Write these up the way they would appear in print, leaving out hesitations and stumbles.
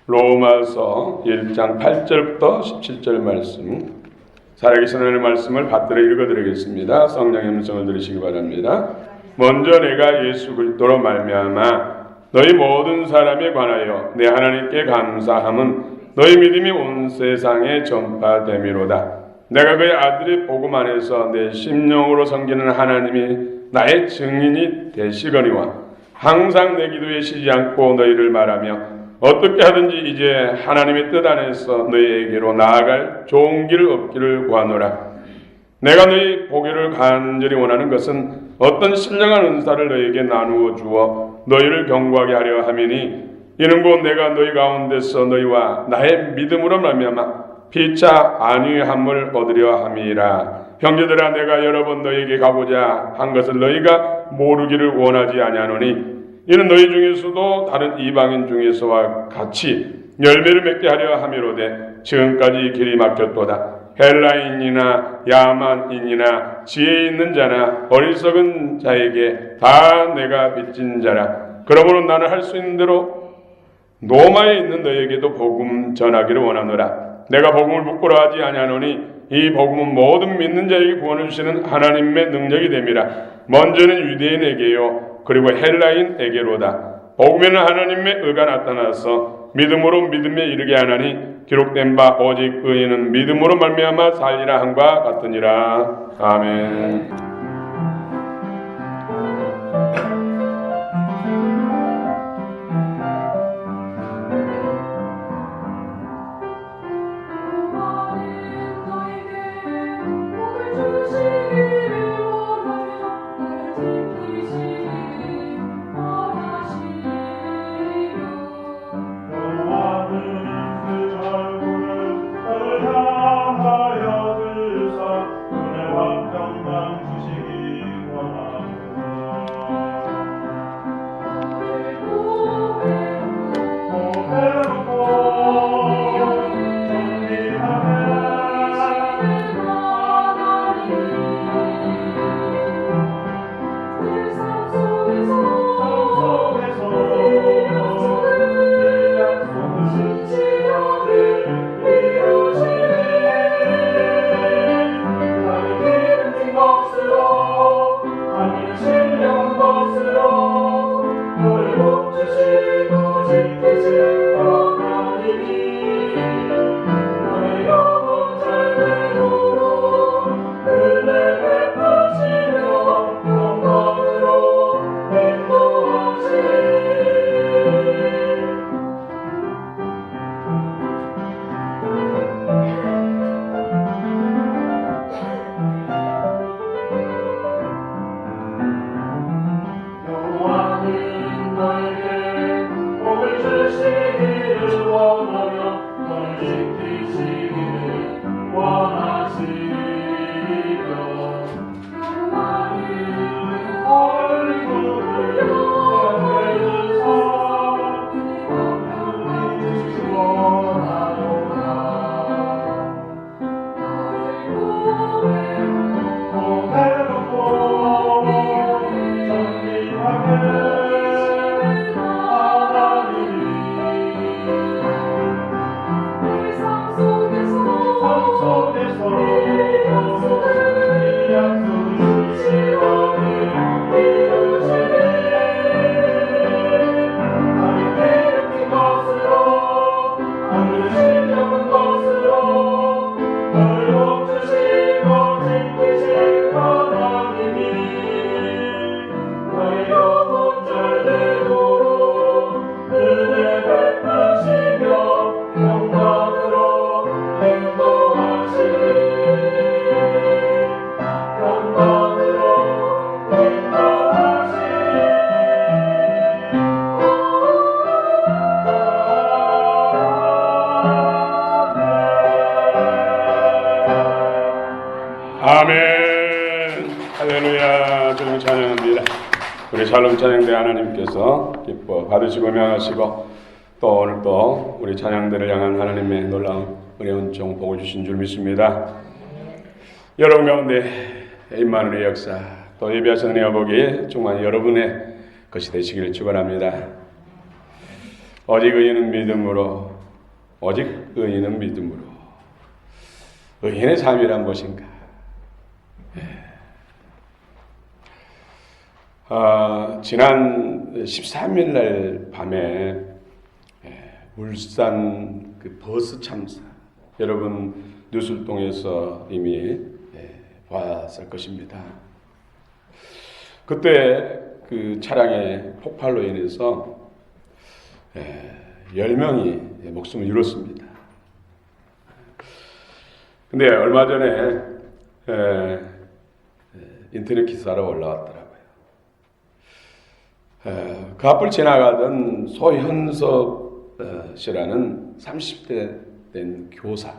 로마서 1장 8절부터 17절 말씀, 살아계신 하나님의 말씀을 받들어 읽어드리겠습니다. 성령의 음성을 들으시기 바랍니다. 먼저 내가 예수 그리스도로 말미암아 너희 모든 사람에 관하여 내 하나님께 감사함은 너희 믿음이 온 세상에 전파됨이로다. 내가 그의 아들의 복음 안에서 내 심령으로 섬기는 하나님이 나의 증인이 되시거니와 항상 내 기도에 쉬지 않고 너희를 말하며 어떻게 하든지 이제 하나님의 뜻 안에서 너희에게로 나아갈 좋은 길 얻기를 구하노라. 내가 너희 보기를 간절히 원하는 것은 어떤 신령한 은사를 너희에게 나누어 주어 너희를 경고하게 하려 함이니 이는 곧 내가 너희 가운데서 너희와 나의 믿음으로 말미암아 피차 안위함을 얻으려 함이라. 형제들아, 내가 여러 번 너희에게 가고자 한 것을 너희가 모르기를 원하지 아니하노니 이는 너희 중에서도 다른 이방인 중에서와 같이 열매를 맺게 하려 함이로되 지금까지 길이 막혔도다. 헬라인이나 야만인이나 지혜 있는 자나 어리석은 자에게 다 내가 빚진 자라. 그러므로 나는 할 수 있는 대로 로마에 있는 너희에게도 복음 전하기를 원하노라. 내가 복음을 부끄러워하지 아니하노니 이 복음은 모든 믿는 자에게 구원을 주시는 하나님의 능력이 됨이라. 먼저는 유대인에게요 그리고 헬라인에게로다. 복음에는 하나님의 의가 나타나서 믿음으로 믿음에 이르게 하나니 기록된 바 오직 의인은 믿음으로 말미암아 살리라 함과 같으니라. 아멘. 아멘. 할렐루야. 주님 찬양합니다. 우리 샬롬 찬양대 하나님께서 기뻐 받으시고 명하시고 또 오늘 또 우리 찬양대를 향한 하나님의 놀라운 은혜운 종 복을 주신 줄 믿습니다. 여러분 가운데 임마누엘의 역사 또 예비하신 은혜와 복이 정말 여러분의 것이 되시기를 축원합니다. 오직 의인은 믿음으로 오직 의인은 믿음으로. 의인의 삶이란 무엇인가? 지난 13일 날 밤에 울산 그 버스 참사, 여러분 뉴스를 통해서 이미 봤을 것입니다. 그때 그 차량의 폭발로 인해서 10명이 목숨을 잃었습니다. 근데 얼마 전에 인터넷 기사로 올라왔더라고요. 그 앞을 지나가던 소현석 씨라는 30대 된 교사,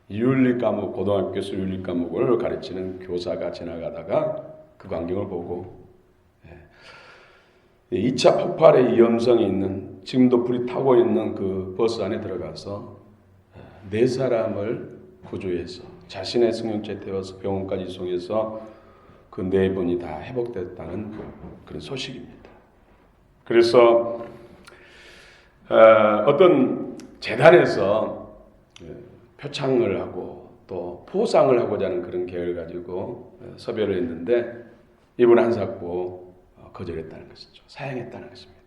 윤리 과목, 고등학교에서 윤리 과목을 가르치는 교사가 지나가다가 그 광경을 보고 2차 폭발의 위험성이 있는, 지금도 불이 타고 있는 그 버스 안에 들어가서 4사람을 구조해서 자신의 승용차에 태워서 병원까지 이송해서 그 4분이 다 회복됐다는 그런 소식입니다. 그래서 어떤 재단에서 표창을 하고 또 포상을 하고자 하는 그런 계획을 가지고 섭외를 했는데 이분 한사코 거절했다는 것이죠. 사양했다는 것입니다.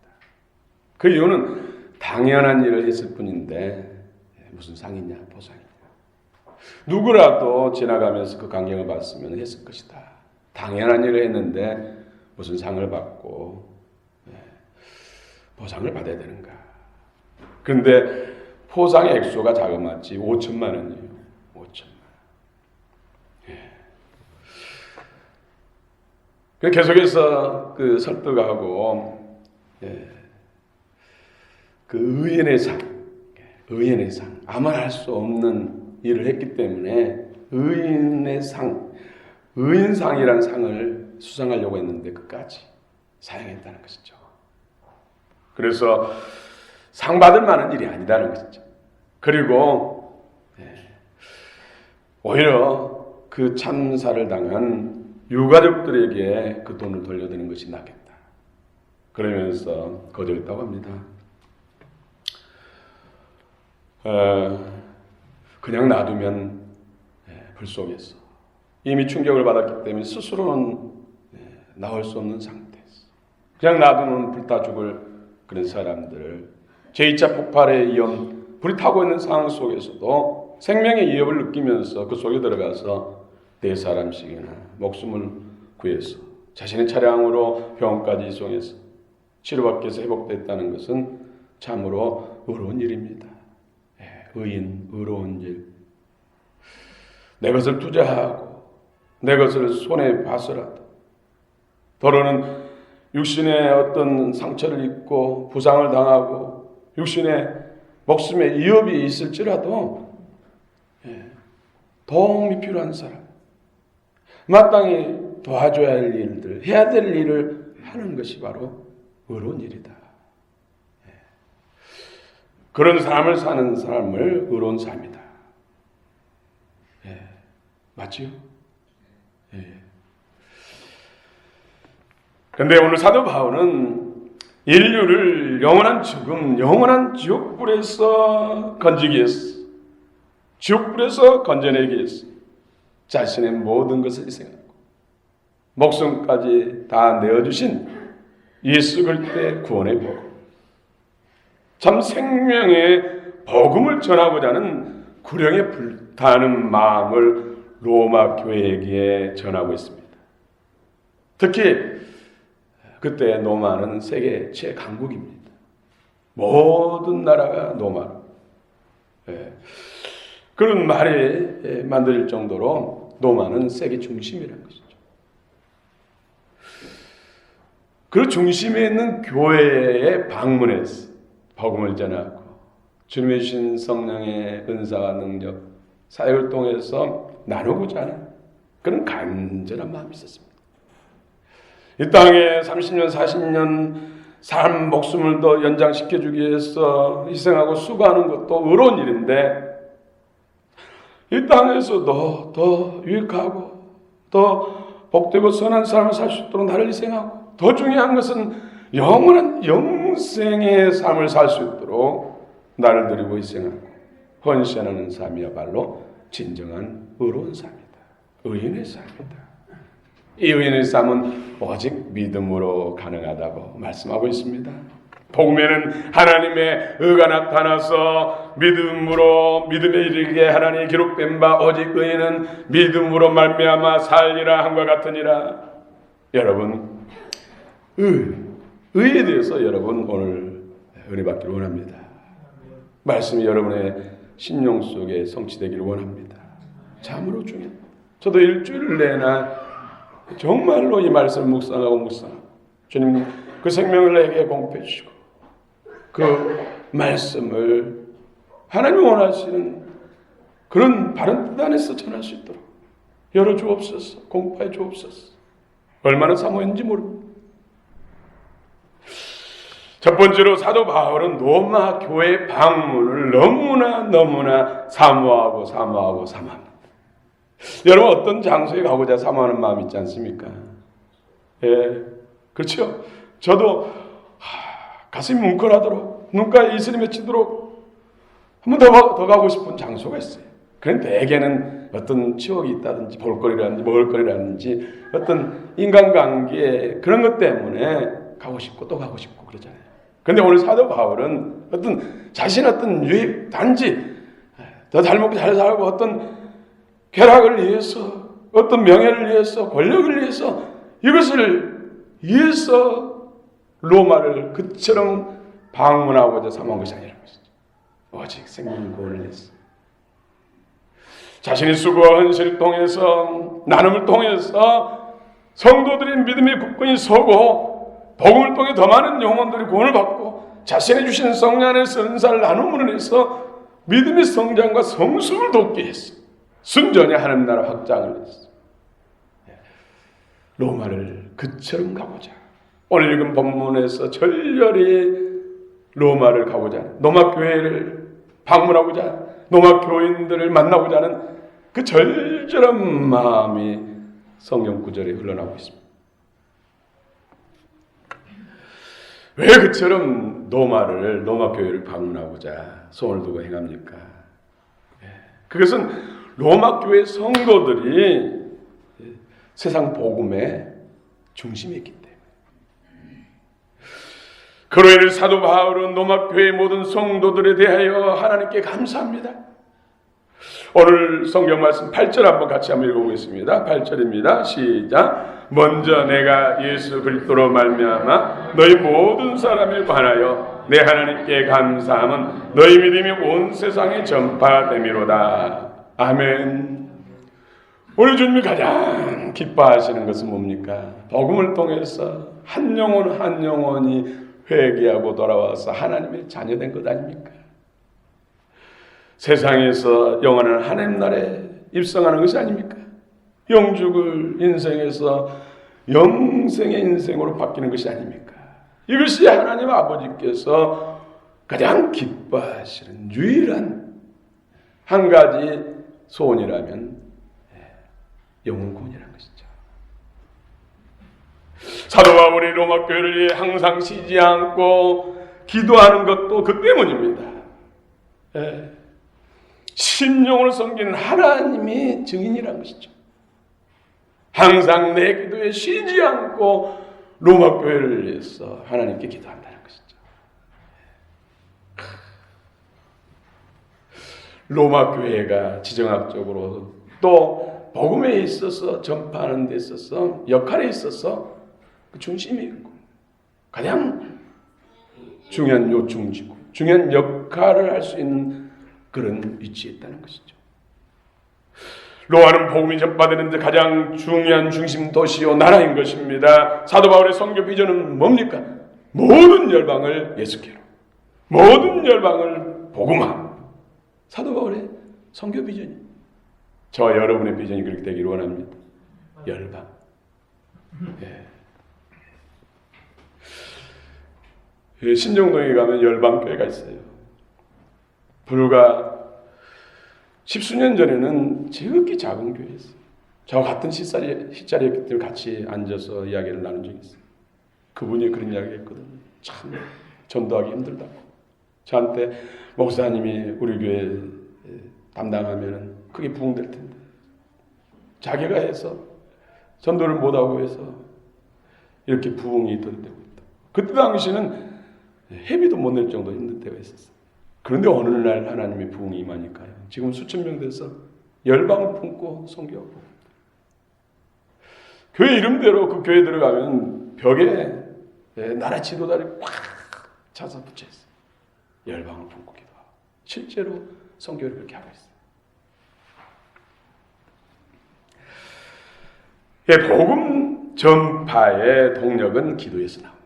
그 이유는 당연한 일을 했을 뿐인데 무슨 상이냐 포상이냐. 누구라도 지나가면서 그 광경을 봤으면 했을 것이다. 당연한 일을 했는데 무슨 상을 받고 포상을 받아야 되는가. 그런데 포상의 액수가 자그마치 5천만 원이에요. 5천만 원. 계속해서 그 설득하고 그 의인의 상, 아무나 할 수 없는 일을 했기 때문에 의인의 상, 의인상이라는 상을 수상하려고 했는데 끝까지 사양했다는 것이죠. 그래서 상 받을 만한 일이 아니다는 것이죠. 그리고 오히려 그 참사를 당한 유가족들에게 그 돈을 돌려드리는 것이 낫겠다. 그러면서 거절했다고 합니다. 그냥 놔두면 불 속에서 이미 충격을 받았기 때문에 스스로는 나올 수 없는 상태에서 그냥 놔두면 불타 죽을 그런 사람들을 제2차 폭발의 위험, 불이 타고 있는 상황 속에서도 생명의 위협을 느끼면서 그 속에 들어가서 4사람씩이나 목숨을 구해서 자신의 차량으로 병원까지 이송해서 치료받기 위해서 회복됐다는 것은 참으로 의로운 일입니다. 의인, 의로운 일. 내 것을 투자하고 내 것을 손에 봐서라도 더러는 육신의 어떤 상처를 입고 부상을 당하고 육신의 목숨에 위협이 있을지라도 도움이 필요한 사람, 마땅히 도와줘야 할 일들, 해야 될 일을 하는 것이 바로 의로운 일이다. 그런 삶을 사는 사람을 의로운 삶이다. 맞지요? 그런데 오늘 사도 바울은 인류를 영원한 죽음, 영원한 지옥불에서 건지기 위해서, 지옥불에서 건져내기 위해서 자신의 모든 것을 희생하고 목숨까지 다 내어주신 예수 그리스도의 구원의 복음, 참 생명의 복음을 전하고자 하는 구령에 불타는 마음을 로마 교회에게 전하고 있습니다. 특히 그때 로마는 세계 최강국입니다. 모든 나라가 로마로. 그런 말이 만들어질 정도로 로마는 세계 중심이라는 것이죠. 그 중심에 있는 교회에 방문해서 복음을 전하고 주님의 주신 성령의 은사와 능력, 사역을 통해서 나누고자 하는 그런 간절한 마음이 있었습니다. 이 땅에 30년, 40년 삶 목숨을 더 연장시켜주기 위해서 희생하고 수고하는 것도 의로운 일인데 이 땅에서도 더 유익하고 더 복되고 선한 삶을 살 수 있도록 나를 희생하고 더 중요한 것은 영원한 영생의 삶을 살 수 있도록 나를 드리고 희생하고 헌신하는 삶이야말로 진정한 의로운 삶이다. 의인의 삶이다. 이 의인의 삶은 오직 믿음으로 가능하다고 말씀하고 있습니다. 복음에는 하나님의 의가 나타나서 믿음에 이르게 하나님이 기록된 바 오직 의인은 믿음으로 말미암아 살리라 한과 같으니라. 여러분, 의에 대해서 여러분 오늘 은혜 받기를 원합니다. 말씀이 여러분의 심령 속에 성취되기를 원합니다. 참으로 중요합니다. 저도 일주일 내나 정말로 이 말씀을 묵상하고 주님 그 생명을 내게 공급해 주시고 그 말씀을 하나님이 원하시는 그런 바른 뜻 안에서 전할 수 있도록 열어주옵소서. 공부해 주옵소서. 얼마나 사모했는지 모릅니다. 첫 번째로 사도 바울은 로마 교회 방문을 너무나 사모하고 사모합니다. 여러분 어떤 장소에 가고자 사모하는 마음이 있지 않습니까? 예, 그렇죠. 저도 가슴이 뭉클하도록 눈가에 이슬이 맺히도록 한 번 더 가고 싶은 장소가 있어요. 그런데 대개는 어떤 추억이 있다든지 볼거리라든지 먹을거리라든지 어떤 인간관계 그런 것 때문에 가고 싶고 또 가고 싶고 그러잖아요. 그런데 오늘 사도 바울은 어떤 유익 단지 더 잘 먹고 잘 살고 어떤 쾌락을 위해서 어떤 명예를 위해서 권력을 위해서 이것을 위해서 로마를 그처럼 방문하고자 삼은 것이 아니라는 것이죠. 오직 생명 구원을 위해서 자신의 수고와 헌신을 통해서 나눔을 통해서 성도들의 믿음이 굳건히 서고 복음을 통해 더 많은 영혼들이 구원을 받고 자신이 주신 성령 안에서 은사를 나눔으로 해서 믿음의 성장과 성숙을 돕게 했어. 순전히 하나님 나라 확장을 했어. 로마를 그처럼 가보자. 오늘 읽은 본문에서 절렬히 로마를 가고자 하는, 로마 교회를 방문하고자 하는, 로마 교인들을 만나고자 하는 그 절절한 마음이 성경 구절에 흘러나오고 있습니다. 왜 그처럼 로마 교회를 방문하고자 손을 두고 행합니까? 그것은 로마 교회 성도들이 세상 복음의 중심에 있기 때문에. 그로 인해 사도 바울은 로마 교회의 모든 성도들에 대하여 하나님께 감사합니다. 오늘 성경 말씀 8절 한번 읽어보겠습니다. 8절입니다. 시작. 먼저 내가 예수 그리스도로 말미암아 너희 모든 사람에 관하여 내 하나님께 감사함은 너희 믿음이 온 세상에 전파됨이로다. 아멘. 우리 주님이 가장 기뻐하시는 것은 뭡니까? 복음을 통해서 한 영혼이 회개하고 돌아와서 하나님의 자녀된 것 아닙니까? 세상에서 영원한 하나님 나라에 입성하는 것이 아닙니까? 영죽을 인생에서 영생의 인생으로 바뀌는 것이 아닙니까? 이것이 하나님 아버지께서 가장 기뻐하시는 유일한 한 가지 소원이라면 영혼구원이라는 것이죠. 사도 바울이 로마 교회를 위해 항상 쉬지 않고 기도하는 것도 그 때문입니다. 심령으로 섬기는 하나님이 증인이라는 것이죠. 항상 내 기도에 쉬지 않고 로마 교회를 위해서 하나님께 기도한다는 것이죠. 로마 교회가 지정학적으로 또 복음에 있어서 전파하는 데 있어서 역할에 있어서 그 중심이 있고 가장 중요한 요충지고 중요한 역할을 할 수 있는 그런 위치에 있다는 것이죠. 로마는 복음이 전파되는 데 가장 중요한 중심 도시요 나라인 것입니다. 사도 바울의 선교 비전은 뭡니까? 모든 열방을 예수께로, 모든 열방을 복음화. 사도 바울의 선교 비전이 저 여러분의 비전이 그렇게 되기를 원합니다. 열방. 신정동에 가면 열방교회가 있어요. 불과 10수년 전에는 지극히 작은 교회였어요. 저와 같은 시자리였기 때문에 같이 앉아서 이야기를 나눈 적이 있어요. 그분이 그런 이야기 했거든요. 참 전도하기 힘들다고. 저한테 목사님이 우리 교회 담당하면 그게 부흥될 텐데 자기가 해서 전도를 못하고 해서 이렇게 부흥이 더 되고 있다. 그때 당시는 회비도 못 낼 정도 힘든 때가 있었어요. 그런데 어느 날 하나님의 부흥이 임하니까요. 지금 수천 명 돼서 열방을 품고 선교하고 교회 이름대로 그 교회 들어가면 벽에 나라 지도자를 꽉 차서 붙여있어요. 열방을 품고 기도하고 실제로 선교를 그렇게 하고 있어요. 복음 전파의 동력은 기도에서 나옵니다.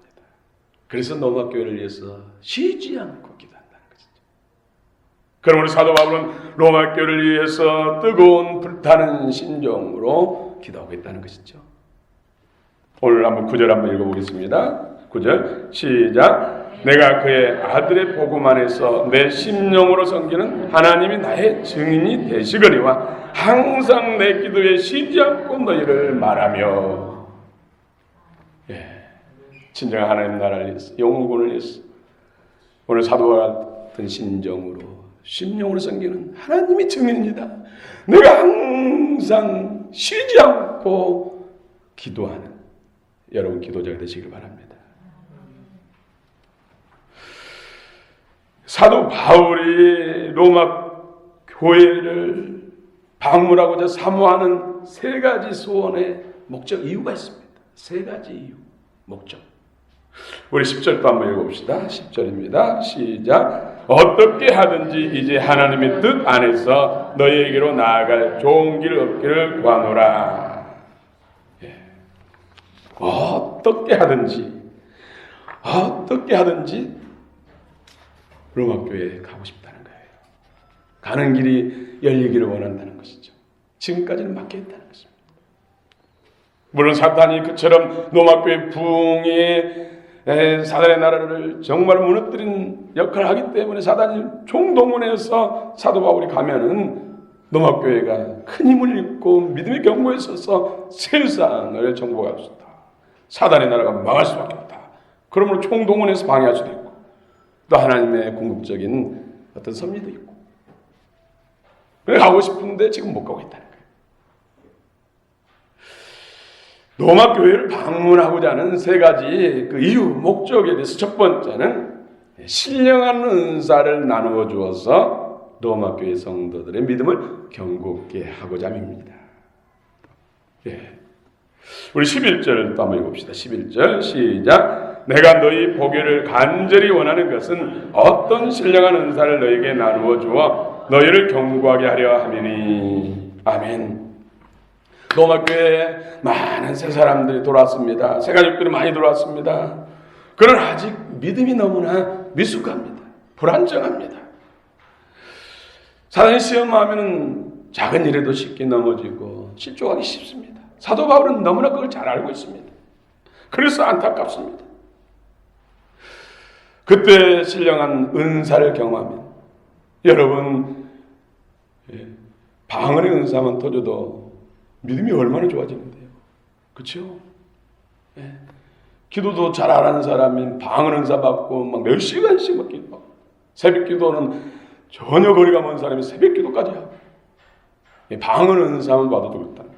그래서 로마교회를 위해서 쉬지 않고 기도한다는 것이죠. 그럼 우리 사도 바울은 로마교회를 위해서 뜨거운 불타는 심정으로 기도하고 있다는 것이죠. 오늘 한번 9절 한번 읽어보겠습니다. 9절 시작. 내가 그의 아들의 복음 안에서 내 심령으로 섬기는 하나님이 나의 증인이 되시거니와 항상 내 기도에 쉬지 않고 너희를 말하며. 진정한 하나님 나라를 위해서 영혼을 위해서 오늘 사도와 같은 심령으로 섬기는 하나님이 증인입니다. 내가 항상 쉬지 않고 기도하는 여러분 기도자가 되시길 바랍니다. 사도 바울이 로마 교회를 방문하고자 사모하는 세 가지 소원의 목적 이유가 있습니다. 세 가지 이유 목적. 우리 10절도 한번 읽어봅시다. 10절입니다. 시작. 어떻게 하든지 이제 하나님의 뜻 안에서 너희에게로 나아갈 좋은 길 얻기를 구하노라. 어떻게 하든지 로마교회에 가고 싶다는 거예요. 가는 길이 열리기를 원한다는 것이죠. 지금까지는 막혀있다는 것입니다. 물론 사탄이 그처럼 로마교회 부흥에 사단의 나라를 정말 무너뜨린 역할을 하기 때문에 사단이 총동원해서 사도 바울이 가면은 로마교회가 큰 힘을 잃고 믿음의 경고에 서서 세상을 정복할 수 있다. 사단의 나라가 망할 수밖에 없다. 그러므로 총동원해서 방해할 수도 있고 또 하나님의 궁극적인 어떤 섭리도 있고 그래 가고 싶은데 지금 못 가고 있다는 거예요. 로마 교회를 방문하고자 하는 세 가지 그 이유, 목적에 대해서 첫 번째는 신령한 은사를 나누어 주어서 로마 교회 성도들의 믿음을 견고케 하고자 합니다. 우리 11절 또 한번 읽어봅시다. 11절 시작. 내가 너희 보기를 간절히 원하는 것은 어떤 신령한 은사를 너희에게 나누어 주어 너희를 견고하게 하려 함이니. 아멘. 로마교회에 많은 새 사람들이 돌아왔습니다. 새 가족들이 많이 돌아왔습니다. 그러나 아직 믿음이 너무나 미숙합니다. 불안정합니다. 사단이 시험하면 작은 일에도 쉽게 넘어지고 실족하기 쉽습니다. 사도 바울은 너무나 그걸 잘 알고 있습니다. 그래서 안타깝습니다. 그때 신령한 은사를 경험하면 여러분 방언의 은사만 터져도 믿음이 얼마나 좋아지는데요. 그렇죠? 기도도 잘 안 하는 사람이 방언 은사 받고 막 몇 시간씩 막 기도. 새벽 기도는 전혀 거리가 먼 사람이 새벽 기도까지 하고 방언 은사만 받아도 그렇다는 거예요.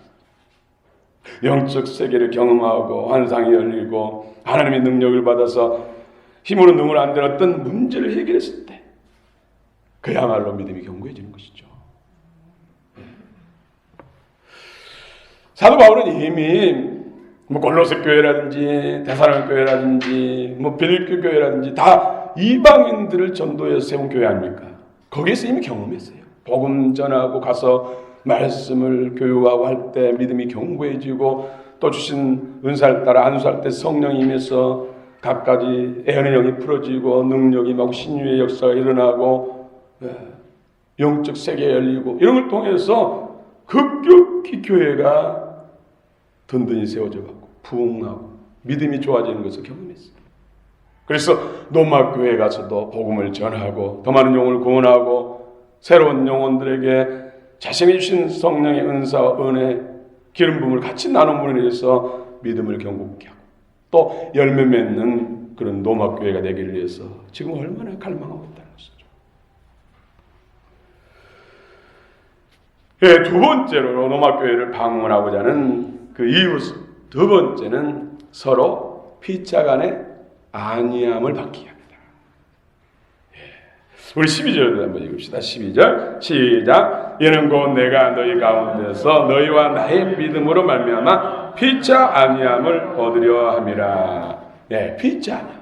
영적 세계를 경험하고 환상이 열리고 하나님의 능력을 받아서 힘으로 능을 안 되는 어떤 문제를 해결했을 때 그야말로 믿음이 견고해지는 것이죠. 사도 바울은 이미 골로새 교회라든지 데살로니가 교회라든지 빌립보 교회라든지 다 이방인들을 전도해서 세운 교회 아닙니까? 거기에서 이미 경험했어요. 복음 전하고 가서 말씀을 교육하고 할 때 믿음이 견고해지고 또 주신 은사를 따라 안수할 때 성령이 임해서 갖가지 애언의 영이 풀어지고 능력이 막 신유의 역사가 일어나고 영적 세계가 열리고 이런 걸 통해서 급격히 교회가 든든히 세워져가고 부흥하고 믿음이 좋아지는 것을 경험했어요. 그래서 로마 교회에 가서도 복음을 전하고 더 많은 영혼을 구원하고 새로운 영혼들에게 자신이 주신 성령의 은사와 은혜 기름 부음을 같이 나눔으로 인해서 믿음을 견고케 하고 또 열매 맺는 그런 로마 교회가 되기를 위해서 지금 얼마나 갈망하고 있다는 것이죠. 예, 두 번째로 로마 교회를 방문하고자 하는 그 이유 두 번째는 서로 피차 간의 안위함을 받기 합니다. 우리 12절도 한번 읽읍시다. 12절 시작. 이는 곧 내가 너희 가운데서 너희와 나의 믿음으로 말미암아 피차 안위함을 얻으려 함이라. 네, 피차 안위함.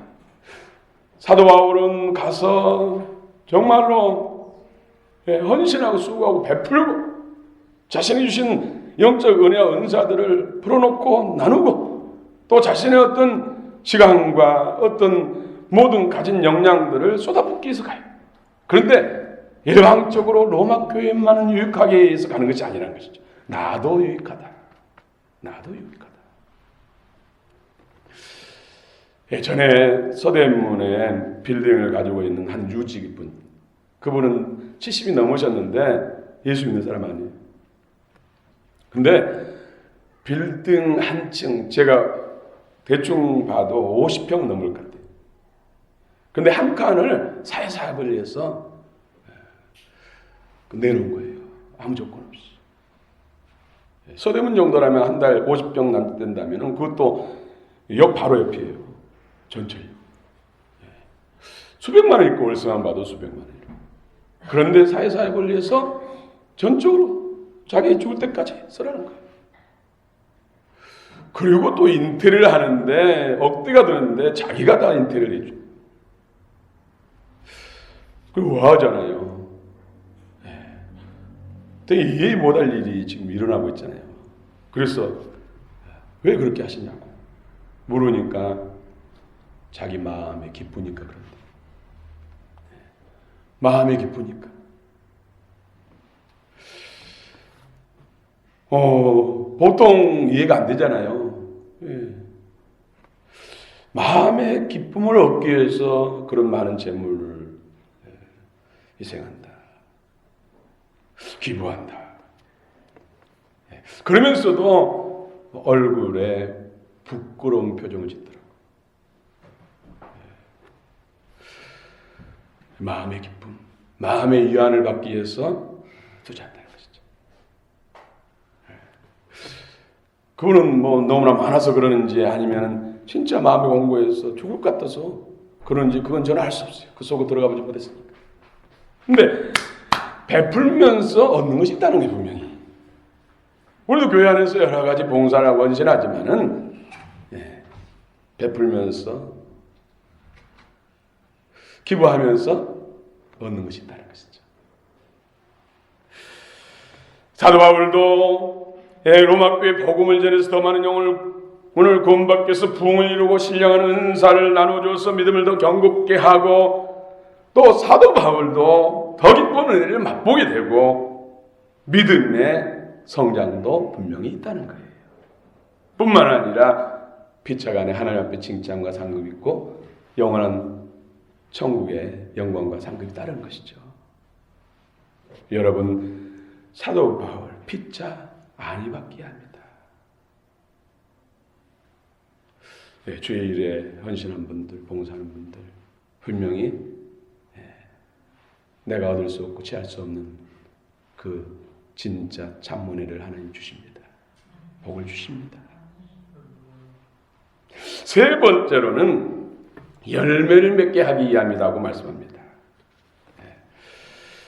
사도 바울은 가서 정말로 헌신하고 수고하고 베풀고 자신이 주신 영적 은혜와 은사들을 풀어놓고 나누고 또 자신의 어떤 시간과 어떤 모든 가진 역량들을 쏟아붓기 위해서 가요. 그런데 일방적으로 로마 교회만은 유익하게 해서 가는 것이 아니라는 것이죠. 나도 유익하다. 나도 유익하다. 예전에 서대문에 빌딩을 가지고 있는 한 유직분, 그분은 70이 넘으셨는데 예수 믿는 사람 아니에요. 근데 빌딩 한 층, 제가 대충 봐도 50평 넘을 것 같아요. 근데 한 칸을 사회사업을 위해서 내놓은 거예요. 아무 조건 없이. 서대문 정도라면 한 달 50평 남된다면 그것도 역 바로 옆이에요. 전철역. 수백만 원 있고 월세만 봐도 수백만 원. 그런데 사회사업을 위해서 전적으로 자기 죽을 때까지 쓰라는 거예요. 그리고 또 인테리어를 하는데 억대가 드는데 자기가 다 인테리어를 해줘. 그리고 우아하잖아요. 되게 이해 못할 일이 지금 일어나고 있잖아요. 그래서 왜 그렇게 하시냐고 물으니까 자기 마음에 기쁘니까 그런다. 마음에 기쁘니까. 보통 이해가 안 되잖아요. 마음의 기쁨을 얻기 위해서 그런 많은 재물을 희생한다. 기부한다. 그러면서도 얼굴에 부끄러운 표정을 짓더라고요. 마음의 기쁨, 마음의 위안을 받기 위해서 투자한다는 것이죠. 그분은 뭐 너무나 많아서 그러는지 아니면 진짜 마음이 공고해서 죽을 것 같아서 그런지 그건 저는 알 수 없어요. 그 속으로 들어가 보지 못했으니까. 근데 베풀면서 얻는 것이 있다는 게 분명히. 우리도 교회 안에서 여러 가지 봉사를 원신하지만은 베풀면서 기부하면서 얻는 것이 있다는 것이죠. 사도 바울도 로마 교회 복음을 전해서 더 많은 영혼을 구원받기 위해서 부흥을 이루고 신령한 은사를 나눠줘서 믿음을 더 견고케 하고 또 사도 바울도 더 기쁜 은혜를 맛보게 되고 믿음의 성장도 분명히 있다는 거예요. 뿐만 아니라 피차간에 하나님 앞에 칭찬과 상급이 있고 영원한 천국의 영광과 상급이 따른 것이죠. 여러분 사도 바울 피차 안위 받게 합니다. 주의 일에 헌신한 분들, 봉사하는 분들 분명히 내가 얻을 수 없고 취할 수 없는 그 진짜 참문회를 하나님 주십니다. 복을 주십니다. 세 번째로는 열매를 맺게 하기 위함이라고 말씀합니다.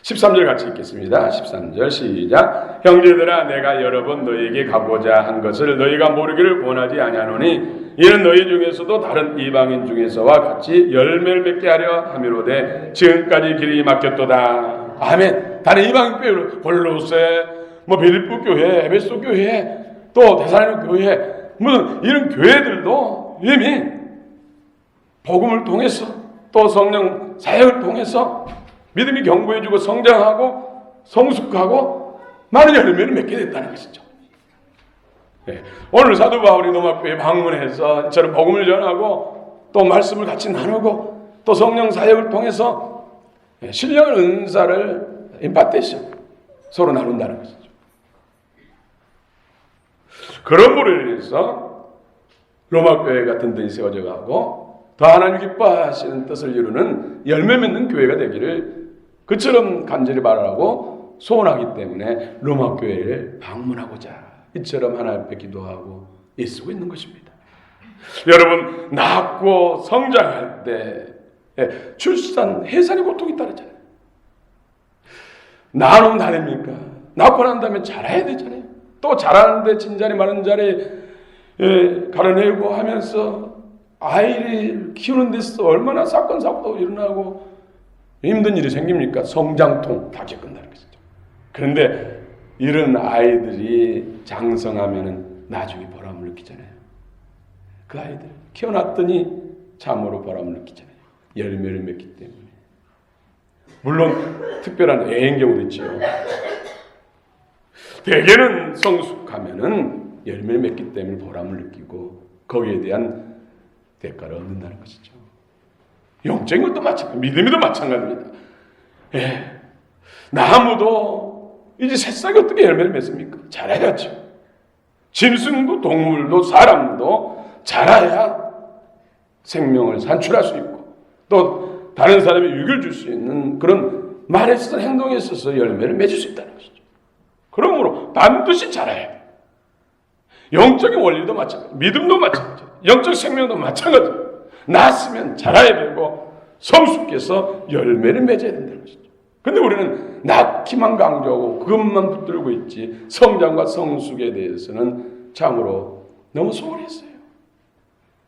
13절 같이 읽겠습니다. 13절 시작. 형제들아 내가 여러 번 너희에게 가고자 한 것을 너희가 모르기를 원하지 아니하노니 이는 너희 중에서도 다른 이방인 중에서와 같이 열매를 맺게 하려 함이로되 지금까지 길이 막혔도다. 아멘. 다른 이방인 교회, 골로새, 빌립보 교회, 에베소 교회, 또 데살로니가 교회, 무슨 이런 교회들도 이미 복음을 통해서 또 성령 사역을 통해서 믿음이 견고해지고 성장하고 성숙하고 많은 열매를 맺게 됐다는 것이죠. 오늘 사도 바울이 로마교회 방문해서 저런 복음을 전하고 또 말씀을 같이 나누고 또 성령 사역을 통해서 신령한 은사를 임파테이션 서로 나눈다는 것이죠. 그러므로 인해서 로마교회가 든든히 세워져 가고 더 하나님 기뻐하시는 뜻을 이루는 열매 맺는 교회가 되기를 그처럼 간절히 바라고 소원하기 때문에 로마 교회를 방문하고자 이처럼 하나님 앞에 기도하고 애쓰고 있는 것입니다. 여러분, 낳고 성장할 때 출산, 해산의 고통이 따르잖아요. 낳으면 다릅니까? 낳고 난 다음에 자라야 되잖아요. 또 자라는데 진자리 마른 자리 가려내고 하면서 아이를 키우는 데서 얼마나 사건 사고도 일어나고 힘든 일이 생깁니까? 성장통 다 겪는다는 것이죠. 그런데 이런 아이들이 장성하면은 나중에 보람을 느끼잖아요. 그 아이들 키워놨더니 참으로 보람을 느끼잖아요. 열매를 맺기 때문에. 물론 특별한 애인 경우도 있지요. 대개는 성숙하면은 열매를 맺기 때문에 보람을 느끼고 거기에 대한 대가를 얻는다는 것이죠. 영적인 것도 마찬가지, 믿음도 마찬가지입니다. 나무도 이제 새싹이 어떻게 열매를 맺습니까? 자라야죠. 짐승도 동물도 사람도 자라야 생명을 산출할 수 있고 또 다른 사람의 유익을 줄 수 있는 그런 말에 있어서 행동에 있어서 열매를 맺을 수 있다는 것이죠. 그러므로 반드시 자라야 돼요. 영적인 원리도 마찬가지, 믿음도 마찬가지, 영적 생명도 마찬가지. 낳았으면 자라야 되고 성숙해서 열매를 맺어야 된다는 것이죠. 근데 우리는 낳기만 강조하고 그것만 붙들고 있지 성장과 성숙에 대해서는 참으로 너무 소홀히 했어요.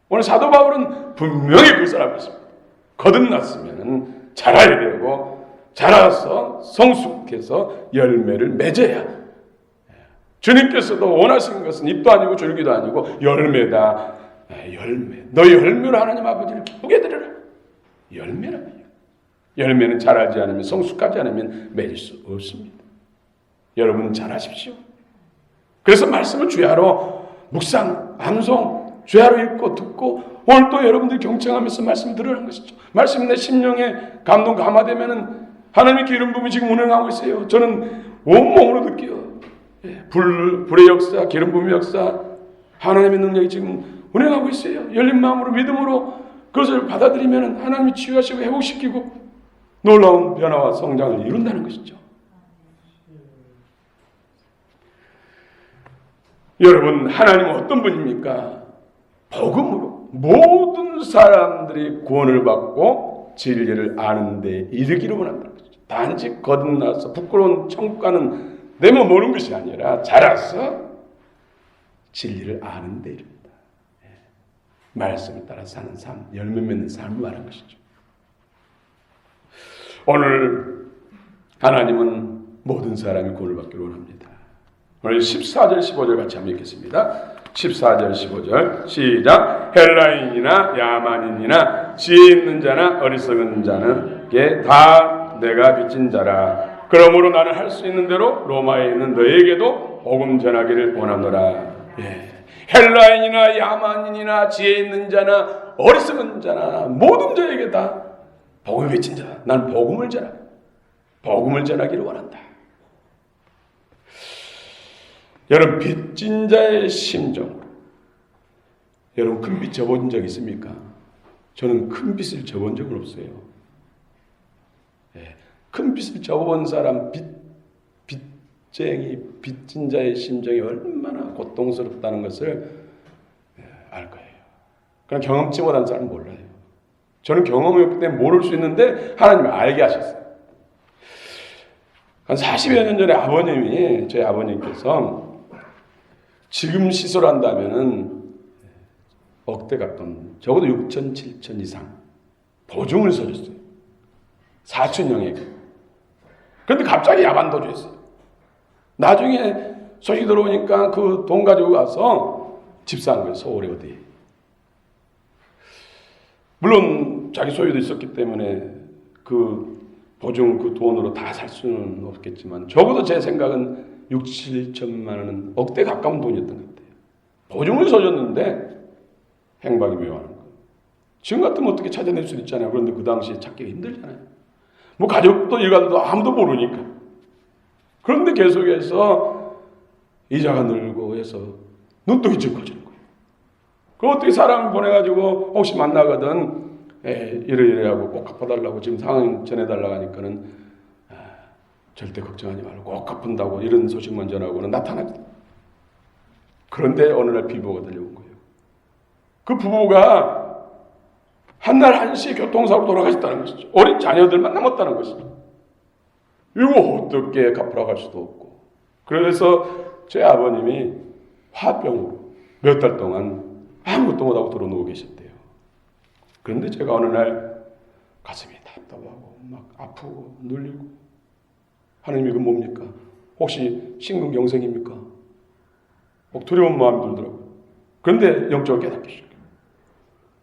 오늘 사도 바울은 분명히 그것을 알고 있습니다. 거듭났으면 자라야 되고 자라서 성숙해서 열매를 맺어야. 주님께서도 원하시는 것은 잎도 아니고 줄기도 아니고 열매다. 열매. 너희 열매로 하나님 아버지를 기쁘게 해드려라. 열매랍니다. 열매는 자라지 않으면 성숙하지 않으면 맺을 수 없습니다. 여러분 잘하십시오. 그래서 말씀을 주야로 묵상, 암송, 주야로 읽고 듣고 오늘 또 여러분들이 경청하면서 말씀 들으라는 것이죠. 말씀 내 심령에 감동 감화되면은 하나님의 기름 부음이 지금 운행하고 있어요. 저는 온몸으로 느껴요. 불의 역사, 기름 부음의 역사, 하나님의 능력이 지금 운행하고 있어요. 열린 마음으로 믿음으로 그것을 받아들이면 하나님이 치유하시고 회복시키고 놀라운 변화와 성장을 이룬다는 것이죠. 여러분, 하나님은 어떤 분입니까? 복음으로 모든 사람들이 구원을 받고 진리를 아는 데 이르기를 원한다는 것이죠. 단지 거듭나서 부끄러운 천국 가는 내면 모르는 것이 아니라 자라서 진리를 아는 데 이릅니다. 말씀을 따라 사는 삶, 열매 맺는 삶을 말한 것이죠. 오늘 하나님은 모든 사람이 구원을 받기를 원합니다. 오늘 14절 15절 같이 한번 읽겠습니다. 14절 15절 시작. 헬라인이나 야만인이나 지혜 있는 자나 어리석은 자는 다 내가 빚진 자라. 그러므로 나는 할 수 있는 대로 로마에 있는 너에게도 복음 전하기를 원하노라. 헬라인이나 야만인이나 지혜 있는 자나 어리석은 자나 모든 자에게 다 복음을 빚진 자. 난 복음을 전하. 복음을 전하기를 원한다. 여러분, 빚진 자의 심정으로 여러분 큰 빚 져본 적 있습니까? 저는 큰 빚을 져본 적은 없어요. 큰 빚을 져본 사람, 빚쟁이, 빚진 자의 심정이 얼마나 고통스럽다는 것을 알 거예요. 그냥 경험치 못한 사람은 몰라요. 저는 경험이 없기 때문에 모를 수 있는데 하나님이 알게 하셨어요. 한 40여 년 전에 저희 아버님께서 지금 시설 한다면은 억대 가까운 적어도 6천, 7천 이상 보증을 서줬어요. 사촌형에게. 그런데 갑자기 야반도주했어요. 나중에 소식이 들어오니까 그 돈 가지고 가서 집 산 거예요. 서울에 어디에. 물론 자기 소유도 있었기 때문에 그 보증 그 돈으로 다 살 수는 없겠지만 적어도 제 생각은 6, 7천만 원은 억대 가까운 돈이었던 것 같아요. 보증을 서줬는데 행방이 묘하는 거예요. 지금 같으면 어떻게 찾아낼 수 있잖아요. 그런데 그 당시에 찾기가 힘들잖아요. 뭐 가족도 일가도 아무도 모르니까. 그런데 계속해서 이자가 늘고 해서 눈덩이째 커지는 거예요. 그럼 어떻게 사람을 보내가지고 혹시 만나거든 이래 하고 꼭 갚아달라고 지금 상황 전해달라고 하니까는 절대 걱정하지 말고 꼭 갚은다고 이런 소식만 전하고는 나타납니다. 그런데 어느 날 비보가 들려온 거예요. 그 부부가 한날 한시에 교통사고로 돌아가셨다는 것이죠. 어린 자녀들만 남았다는 것이죠. 이거 어떻게 갚으러 갈 수도 없고. 그래서 제 아버님이 화병으로 몇 달 동안 아무것도 못하고 들어누워 계셨대요. 그런데 제가 어느 날 가슴이 답답하고 막 아프고 눌리고, 하나님 이건 뭡니까? 혹시 심근경색입니까? 두려운 마음이 들더라고요. 그런데 영적으로 깨닫기 시작해요.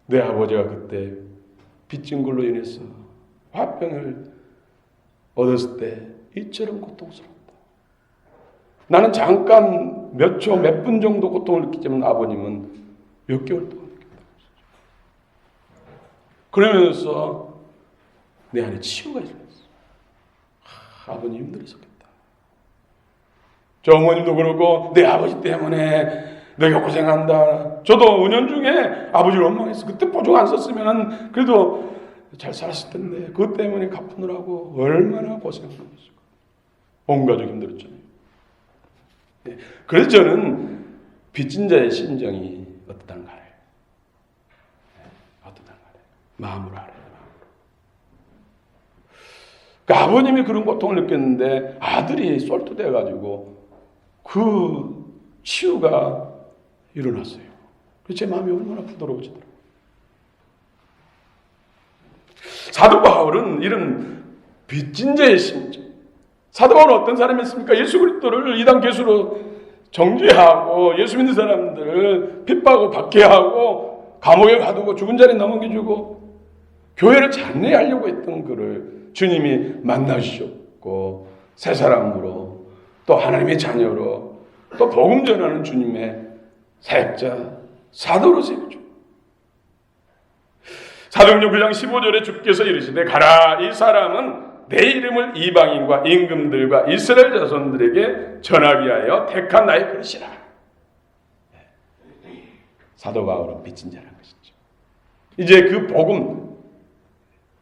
내 아버지가 그때 빚진 걸로 인해서 화병을 얻었을 때 이처럼 고통스럽다. 나는 잠깐 몇 초, 몇 분 정도 고통을 느끼지만 아버님은 몇 개월 동안 느꼈다는 것이죠. 그러면서 내 안에 치유가 일어났어. 아버님 힘들으셨겠다. 저 어머님도 그러고 내 아버지 때문에 내가 고생한다. 저도 은연중에 아버지를 원망했어. 그때 보증 안 썼으면 그래도 잘 살았을 텐데 그것 때문에 갚느라고 얼마나 고생한 것이고 온 가족 힘들었잖아요. 네. 그래서 저는 빚진 자의 심정이 어떠한가 알아요. 어떠한가 알아요. 마음으로 알아요. 그러니까 아버님이 그런 고통을 느꼈는데 아들이 쏠투돼가지고 그 치유가 일어났어요. 제 마음이 얼마나 부드러워지더라고요. 사도 바울은 이런 빚진 자의 심정. 사도 바울은 어떤 사람이었습니까? 예수 그리스도를 이단 개수로 정죄하고 예수 믿는 사람들을 핍박하고 박해하고 감옥에 가두고 죽은 자리에 넘겨주고 교회를 장례하려고 했던 그를 주님이 만나주셨고 새 사람으로 또 하나님의 자녀로 또 복음 전하는 주님의 사역자 사도로 세우죠. 사도행전 9장 15절에 주께서 이르시되 가라, 이 사람은 내 이름을 이방인과 임금들과 이스라엘 자손들에게 전하게 하여 택한 나의 그릇이라. 사도 바울은 빚진 자라는 것이죠. 이제 그 복음,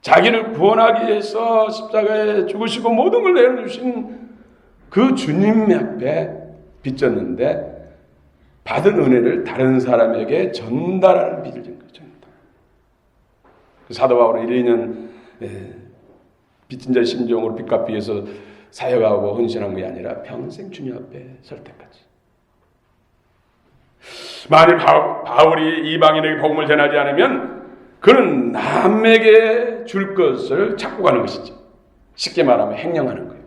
자기를 구원하기 위해서 십자가에 죽으시고 모든 걸 내어주신 그 주님 앞에 빚졌는데 받은 은혜를 다른 사람에게 전달하는 빚을 진 거죠. 사도 바울은 1, 2년 빚진 자의 심정으로 빚 갚기 위해서 사역하고 헌신한 게 아니라 평생 주님 앞에 설 때까지. 만일 바울이 이방인에게 복음을 전하지 않으면 그는 남에게 줄 것을 찾고 가는 것이죠. 쉽게 말하면 횡령하는 거예요.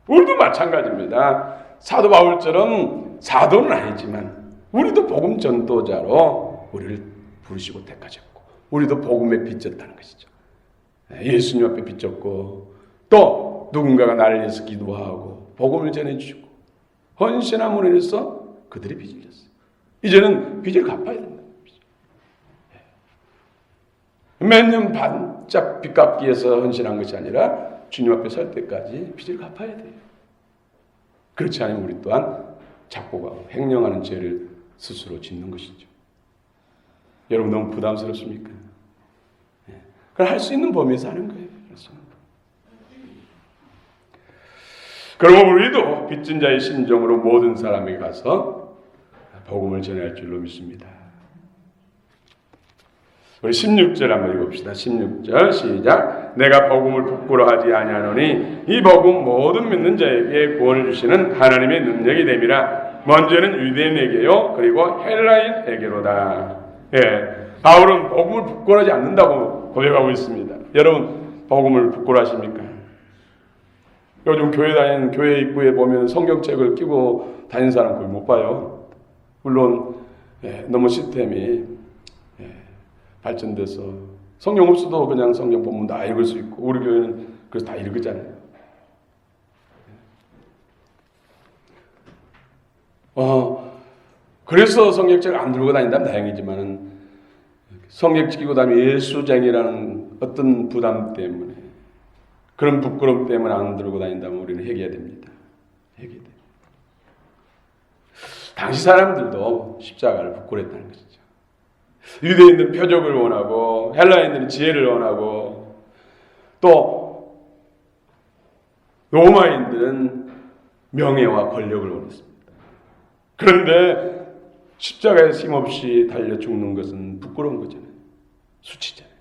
우리도 마찬가지입니다. 사도 바울처럼 사도는 아니지만 우리도 복음 전도자로 우리를 부르시고 택하셨고 우리도 복음에 빚졌다는 것이죠. 예수님 앞에 빚졌고 또 누군가가 나를 위해서 기도하고 복음을 전해주시고 헌신함으로 인해서 그들이 빚을 졌어요. 이제는 빚을 갚아야 된다는 것이죠. 몇 년 반짝 빚 갚기 위해서 헌신한 것이 아니라 주님 앞에 설 때까지 빚을 갚아야 돼요. 그렇지 않으면 우리 또한 작고가고 횡령하는 죄를 스스로 짓는 것이죠. 여러분 너무 부담스럽습니까? 그걸 할 수 있는 범위에서 하는 거예요. 그러면 우리도 빚진 자의 심정으로 모든 사람에게 가서 복음을 전할 줄로 믿습니다. 우리 16절 한번 읽어봅시다. 16절 시작. 내가 복음을 부끄러워하지 아니하노니 이 복음 모든 믿는 자에게 구원을 주시는 하나님의 능력이 됨이라. 먼저는 유대인에게요 그리고 헬라인에게로다. 바울은 복음을 부끄러워하지 않는다고 고백하고 있습니다. 여러분 복음을 부끄러워하십니까? 요즘 교회 다니는 교회 입구에 보면 성경책을 끼고 다니는 사람 거의 못 봐요. 물론 너무 시스템이 발전돼서 성경 없어도 그냥 성경 본문 다 읽을 수 있고 우리 교회는 그래서 다 읽잖아요. 그래서 성경책을 안 들고 다닌다면 다행이지만은 성경 끼고 다니면 예수쟁이라는 어떤 부담 때문에 그런 부끄러움 때문에 안 들고 다닌다면 우리는 회개해야 됩니다. 회개해야 됩니다. 당시 사람들도 십자가를 부끄러워했다는 것이죠. 유대인들은 표적을 원하고 헬라인들은 지혜를 원하고 또 로마인들은 명예와 권력을 원했습니다. 그런데 십자가에 힘없이 달려 죽는 것은 부끄러운 거잖아요. 수치잖아요.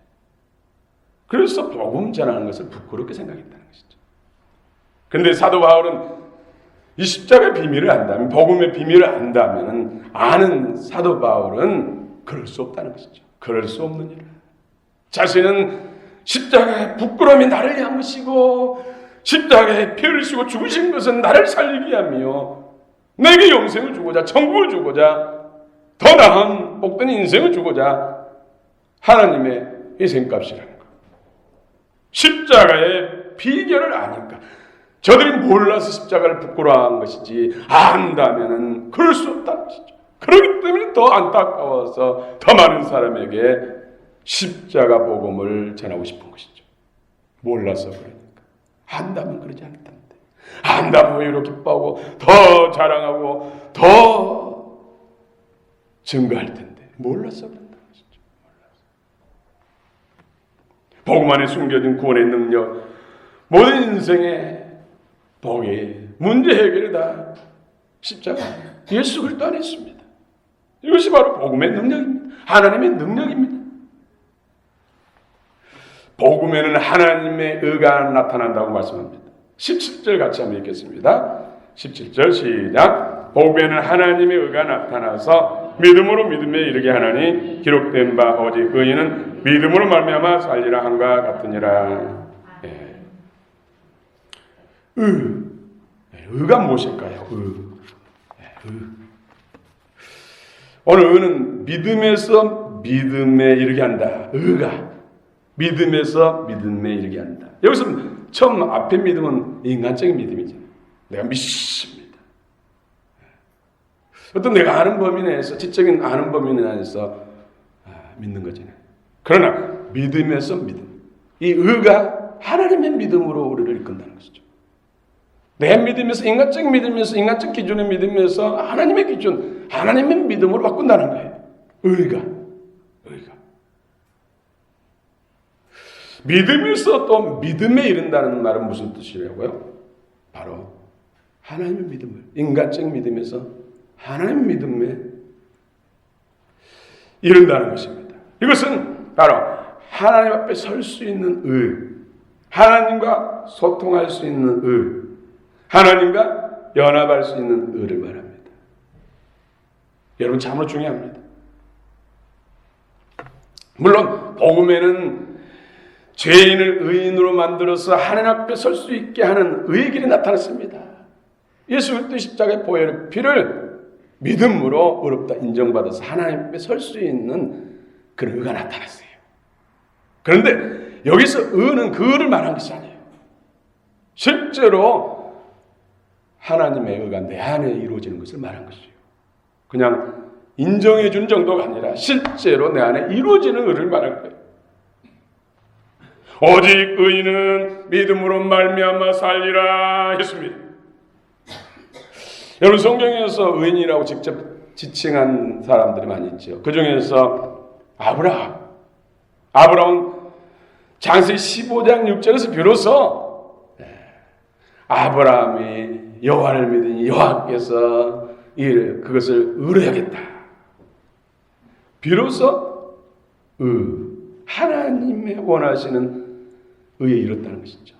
그래서 복음 전하는 것을 부끄럽게 생각했다는 것이죠. 그런데 사도 바울은 이 십자가의 비밀을 안다면, 복음의 비밀을 안다면, 아는 사도 바울은 그럴 수 없다는 것이죠. 그럴 수 없는 일을. 자신은 십자가의 부끄러움이 나를 위한 것이고, 십자가에 피를 흘리시고 죽으신 것은 나를 살리기 위함이요, 내게 영생을 주고자, 천국을 주고자, 더 나은 복된 인생을 주고자 하나님의 희생값이라는 것. 십자가의 비결을 아니까. 저들이 몰라서 십자가를 부끄러워한 것이지, 안다면은 그럴 수 없다는 것이죠. 그렇기 때문에 더 안타까워서 더 많은 사람에게 십자가 복음을 전하고 싶은 것이죠. 몰라서 그러니까. 안다면 그러지 않을 텐데. 안다면 오히려 기뻐하고 더 자랑하고 더 증거할 텐데. 몰라서 그런다는 것이죠. 복음 안에 숨겨진 구원의 능력, 모든 인생의 복이, 문제 해결이 다 십자가, 예수 그리스도 안에 있습니다. 이것이 바로 복음의 능력입니다. 하나님의 능력입니다. 복음에는 하나님의 의가 나타난다고 말씀합니다. 17절 같이 한번 읽겠습니다. 17절 시작. 복음에는 하나님의 의가 나타나서 믿음으로 믿음에 이르게 하나니 기록된 바 오직 의인은 믿음으로 말미암아 살리라 한과 같으니라. 의가 무엇일까요? 오늘 의는 믿음에서 믿음에 이르게 한다. 의가 믿음에서 믿음에 이르게 한다. 여기서 처음 앞에 믿음은 인간적인 믿음이죠. 내가 믿습니다. 어떤 내가 아는 범위 내에서, 지적인 아는 범위 내에서 믿는 거잖아요. 그러나 믿음에서 믿음, 이 의가 하나님의 믿음으로 우리를 이끈다는 것이죠. 내 믿음에서, 인간적 믿음에서, 인간적 기준의 믿음에서 하나님의 기준, 하나님의 믿음으로 바꾼다는 거예요. 의가. 믿음에서 또 믿음에 이른다는 말은 무슨 뜻이라고요? 바로 하나님의 믿음을, 인간적 믿음에서 하나님의 믿음에 이른다는 것입니다. 이것은 바로 하나님 앞에 설 수 있는 의, 하나님과 소통할 수 있는 의, 하나님과 연합할 수 있는 의를 말합니다. 여러분 참으로 중요합니다. 물론 복음에는 죄인을 의인으로 만들어서 하나님 앞에 설 수 있게 하는 의의 길이 나타났습니다. 예수 그리스도 십자가의 보혈의 피를 믿음으로 의롭다 인정받아서 하나님 앞에 설 수 있는 그런 의가 나타났어요. 그런데 여기서 의는 그 의를 말한 것이 아니에요. 실제로 하나님의 의가 내 안에 이루어지는 것을 말한 것이에요. 그냥 인정해 준 정도가 아니라 실제로 내 안에 이루어지는 의를 말한 거예요. 오직 의인은 믿음으로 말미암아 살리라 했습니다. 여러분 성경에서 의인이라고 직접 지칭한 사람들이 많이 있죠. 그 중에서 아브라함은 창세기 15장 6절에서 비로소 아브라함이 여호와를 믿으니 여호와께서 그것을 의뢰하겠다. 비로소 하나님의 원하시는 의에 이뤘다는 것이죠.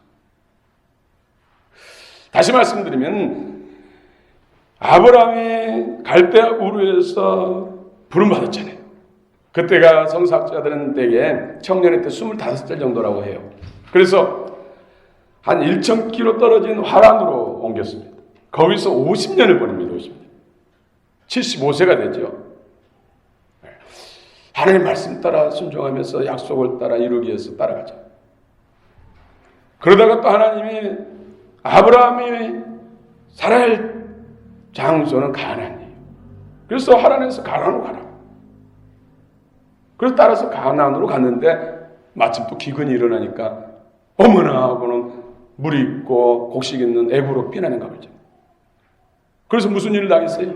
다시 말씀드리면 아브라함이 갈대아 우르에서 부름받았잖아요. 그때가 성사학자들은 대개 청년의 때 25살 정도라고 해요. 그래서 한 1,000km 떨어진 화란으로 옮겼습니다. 거기서 50년을 보냅니다. 50년. 75세가 되죠. 하나님 말씀 따라 순종하면서 약속을 따라 이루기 위해서 따라가죠. 그러다가 또 하나님이 아브라함이 살아야 할 장소는 가나안이에요. 그래서 하란에서 가나안으로 가라. 그래서 따라서 가나안으로 갔는데 마침 또 기근이 일어나니까 어머나 하고는 물이 있고 곡식 있는 애굽으로 피난한가 보죠. 그래서 무슨 일을 당했어요?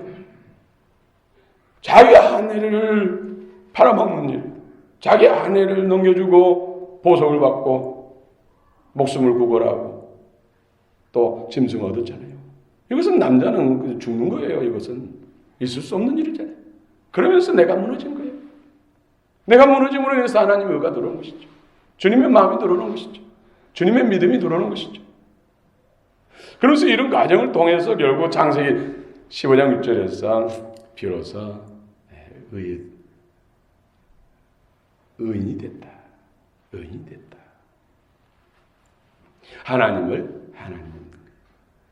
자기 아내를 팔아먹는 일, 자기 아내를 넘겨주고 보석을 받고 목숨을 구걸하고 또 짐승을 얻었잖아요. 이것은 남자는 죽는 거예요. 이것은 있을 수 없는 일이잖아요. 그러면서 내가 무너진 거예요. 내가 무너짐으로 인해서 하나님의 의가 들어오는 것이죠. 주님의 마음이 들어오는 것이죠. 주님의 믿음이 들어오는 것이죠. 그래서 이런 과정을 통해서 결국 창세기 15장 6절에서 비로소 의인이 됐다. 의인이 됐다. 하나님을 믿는 거예요.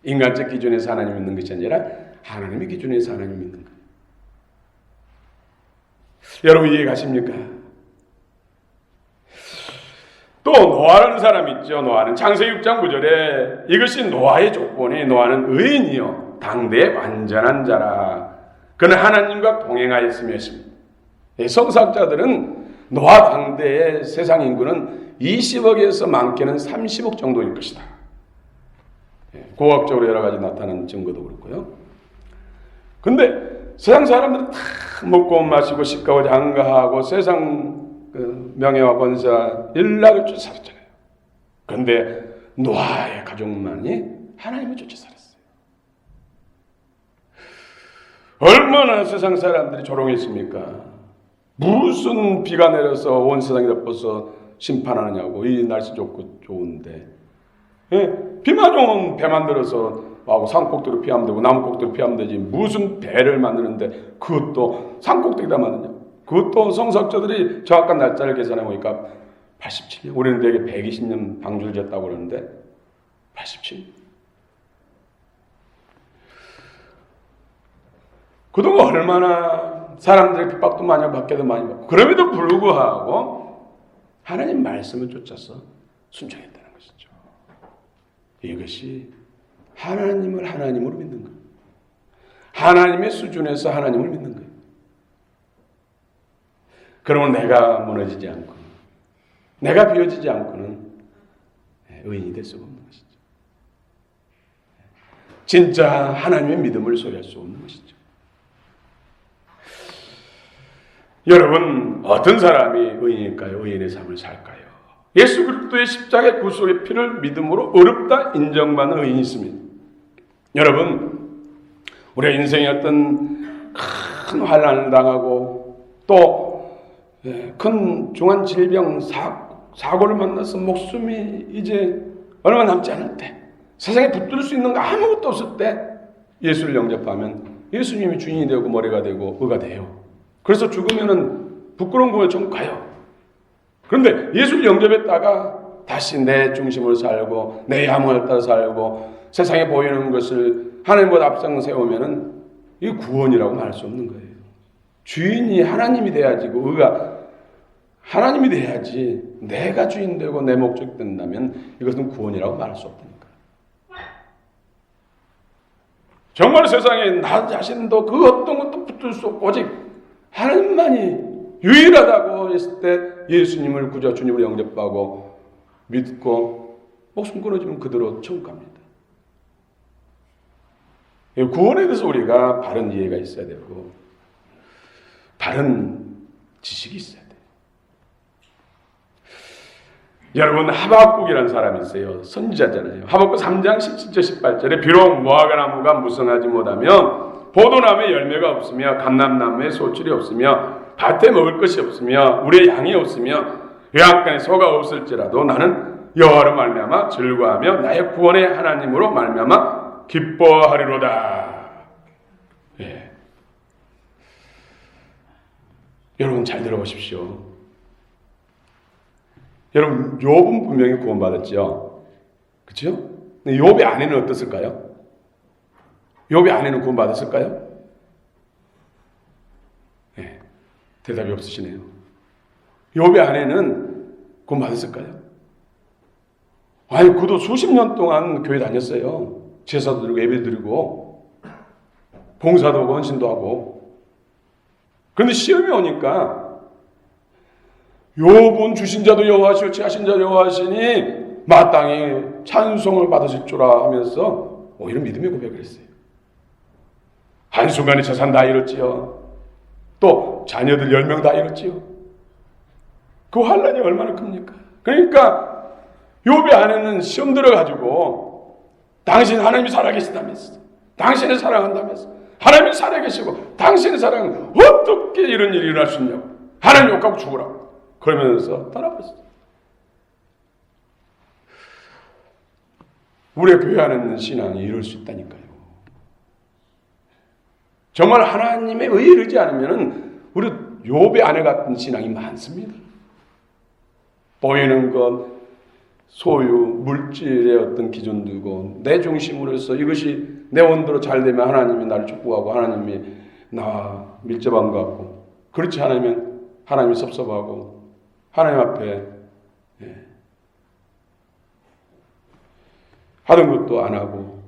인간적 기준에서 하나님을 믿는 것이 아니라 하나님의 기준에서 하나님을 믿는 거예요. 여러분 이해 가십니까? 또 노아라는 사람이 있죠. 노아는 창세기 6장 9절에 이것이 노아의 조건이 노아는 의인이요 당대의 완전한 자라. 그는 하나님과 동행하였으며 했습니다. 성사학자들은 노아 당대의 세상 인구는 20억에서 많게는 30억 정도일 것이다. 고학적으로 여러 가지 나타나는 증거도 그렇고요. 근데 세상 사람들은 다 먹고 마시고 시가고 장가하고 세상 명예와 권세 일락을 쫓아 살았잖아요. 그런데 노아의 가족만이 하나님을 쫓아 살았어요. 얼마나 세상 사람들이 조롱했습니까? 무슨 비가 내려서 온 세상이 덮어서 심판하느냐고. 이 날씨 좋고 좋은데 비만 오면 배 만들어서 산꼭대기로 피하면 되고 나무꼭대기로 피하면 되지 무슨 배를 만드는데 그것도 산꼭대기다 만드냐. 그것도 성서학자들이 정확한 날짜를 계산해 보니까 87년. 우리는 되게 120년 방주를 졌다고 그러는데 87년. 그동안 얼마나 사람들의 핍박도 많이 받게도 많이 받고 그럼에도 불구하고 하나님 말씀을 쫓아서 순종했다는 것이죠. 이것이 하나님을 하나님으로 믿는 거예요. 하나님의 수준에서 하나님을 믿는 거예요. 그러면 내가 무너지지 않고 내가 비워지지 않고는 의인이 될 수가 없는 것이죠. 진짜 하나님의 믿음을 소유할 수 없는 것이죠. 여러분 어떤 사람이 의인일까요? 의인의 삶을 살까요? 예수 그리스도의 십자가의 구속의 피를 믿음으로 어렵다 인정받는 의인이 있습니다. 여러분 우리가 인생에 어떤 큰 환난을 당하고 또 큰 중한 질병 사고를 만나서 목숨이 이제 얼마 남지 않을 때 세상에 붙들 수 있는 거 아무것도 없을 때 예수를 영접하면 예수님이 주인이 되고 머리가 되고 의가 돼요. 그래서 죽으면은 부끄러운 곳에 좀 가요. 그런데 예수를 영접했다가 다시 내 중심으로 살고 내 야망을 따라 살고 세상에 보이는 것을 하나님보다 앞장 세우면은 이게 구원이라고 말할 수 없는 거예요. 주인이 하나님이 돼야지 의가 하나님이 돼야지 내가 주인 되고 내 목적 된다면 이것은 구원이라고 말할 수 없다니까. 정말 세상에 나 자신도 그 어떤 것도 붙들 수 없고 오직 하나님만이 유일하다고 했을 때 예수님을 구주 주님을 영접하고 믿고 목숨 끊어지면 그대로 천국 갑니다. 구원에 대해서 우리가 바른 이해가 있어야 되고 바른 지식이 있어야 돼요. 여러분 하박국이라는 사람이 있어요. 선지자잖아요. 하박국 3장 17절 18절에 비록 무화과 나무가 무성하지 못하며 포도나무에 열매가 없으며 감람나무에 소출이 없으며 밭에 먹을 것이 없으며 우리의 양이 없으며 외양간에 소가 없을지라도 나는 여호와로 말미암아 즐거워하며 나의 구원의 하나님으로 말미암아 기뻐하리로다. 예. 여러분 잘 들어보십시오. 여러분 욥은 분명히 구원받았죠. 그렇죠? 욥의 아내는 어땠을까요? 욥의 아내는 구원받았을까요? 네, 대답이 없으시네요. 욥의 아내는 구원받았을까요? 아니 그도 수십 년 동안 교회 다녔어요. 제사도 드리고 예배 드리고 봉사도 하고 헌신도 하고. 그런데 시험이 오니까 욥은 주신 자도 여호와시오 취하신 자도 여호와시니 마땅히 찬송을 받으실 줄아 하면서 오히려 믿음의 고백을 했어요. 한순간에 재산 다 잃었지요. 또 자녀들 10명 다 잃었지요. 그 환난이 얼마나 큽니까? 그러니까 욥의 아내는 시험 들어가지고 당신 하나님이 살아계시다면서, 당신을 사랑한다면서, 하나님이 살아계시고 당신의 사랑은 어떻게 이런 일이 일어날 수 있냐고, 하나님 욕하고 죽으라고 그러면서 떠나버렸어요. 우리의 교회 안에 있는 신앙이 이럴 수 있다니까요. 정말 하나님의 의에 이르지 않으면 우리 욥의 아내 같은 신앙이 많습니다. 보이는 것, 소유, 물질의 어떤 기준 두고 내 중심으로서 이것이 내 원대로 잘 되면 하나님이 나를 축복하고 하나님이 나와 밀접한 것 같고, 그렇지 않으면 하나님이 섭섭하고 하나님 앞에 하던 것도 안 하고,